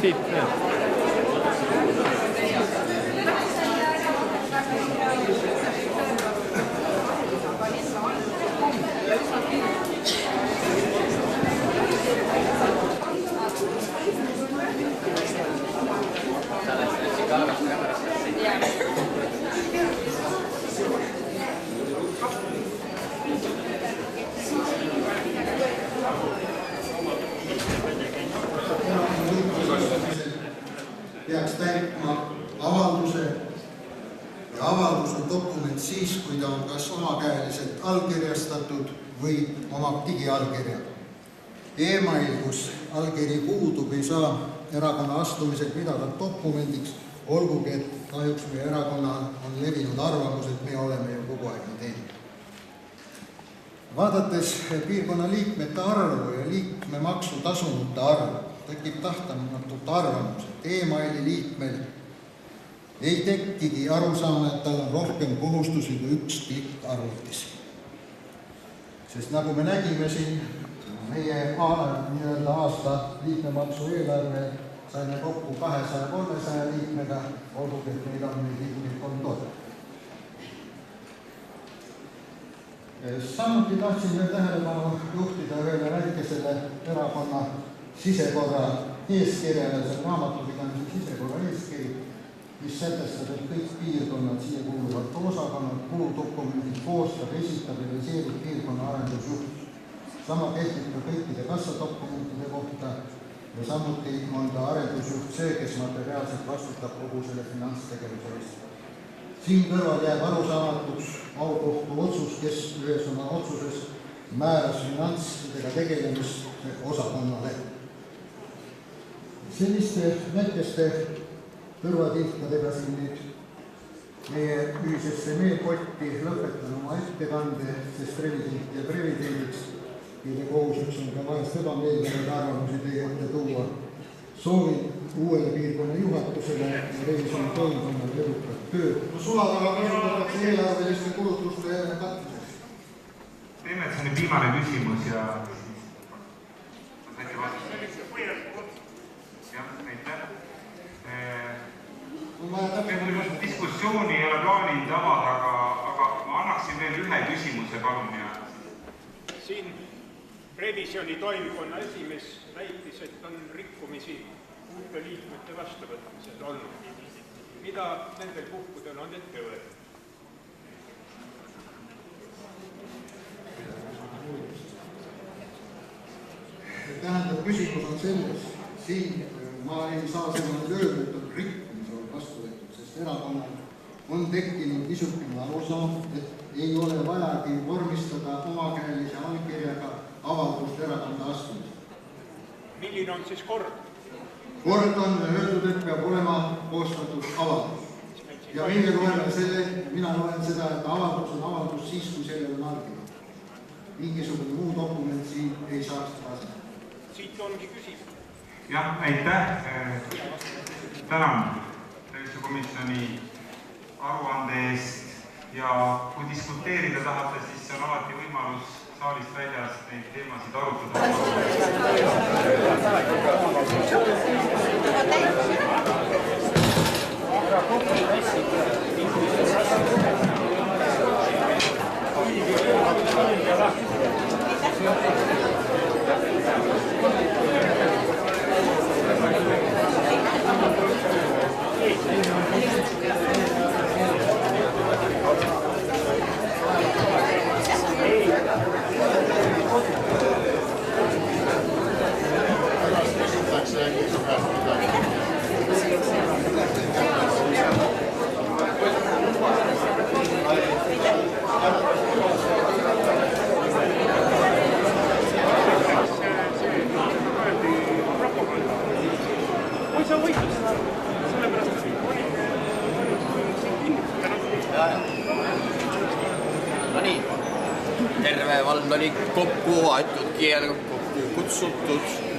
siit. Peaks täitma avalduse ja avaldus on dokument siis, kui ta on kas omakäeliselt allkirjastatud või omab digiallkirja. E-mail, kus allkiri puudub, ei saa erakonna astumisel pidada dokumendiks, olgugi, et kahjuks meie erakonnal on levinud arvamus, et me oleme ju kogu aeg nii teinud. Vaadates piirkonna liikmete arvu ja liikmemaksu tasunute arvu, tekib tahtamatult arvamus, et e-maili liikmel ei tekkigi arusaama, et tal on rohkem kohustusi kui üks klikk arvutis. Sest nagu me nägime siin, meie aasta liikmemaksu eelarve saime kokku 200-300 liikmega, olgugi, et meil on liikmeid 3000. Samuti tahtsin veel tähelepanu juhtida ühele väikesele erakonna sisekorra eeskirjale, see raamatupidamise sisekorra eeskiri, mis sätestab, et kõik piirkonnad siia kuuluvad osakonnad, kuludokumendid koostab, esitab ja realiseerib piirkonna arendusjuht. Sama kehtib ka kõikide kassadokumentide kohta ja samuti on ta arendusjuht see, kes materiaalselt vastutab kogu selle finantstegevuse eest. Siin kõrval jääb arusaamatuks aukohtu otsus, kes ühes oma otsuses määras finantsidega tegelemist osakonnale. Selliste väikeste kõrvatilkadega siin nüüd meie ühisesse meelpotti lõpetan oma ettekande, sest revident ja previdendiks, mille kohuseks on ka vahest ebameeldivaid arvamusi teie ette tuua. Soovin uuele piirkonna juhatusele ja revisjoni toimkonnale edukat tööd. Sularaha kasutatakse eelarveliste kulutuste katmiseks. Teeme, et see on viimane küsimus ja saite vastus. Jah, aitäh. Diskussiooni ei ole plaaninud avada, aga ma annaksin veel ühe küsimuse, palun. Siin revisjoni toimkonna esimees väitis, et on rikkumisi uute liikmete vastuvõtmisel olnud. Mida nendel puhkudel on ette võetud? Tähendab, küsimus on selles, siin ma ei saa seda öelda, et on rikkumise on vastu võetud, sest erakonnal on tekkinud niisugune arusaam, et ei ole vajagi vormistada omakäelise allkirjaga avaldust erakonda astumisel. Milline on siis kord? Kord on öeldud, et peab olema koostatud avaldus. Ja meie loeme selle, mina loen seda, et avaldus on avaldus siis, kui sellel on allkirja. Mingisugune muu dokument siin ei saaks seda. Siit ongi küsimus. Jah, aitäh. Tänan komisjoni aruande eest ja kui diskuteerida tahate, siis see on alati võimalus saalist väljas neid teemasid arutada. Terve vald oli kokku aetud, kokku kutsutud.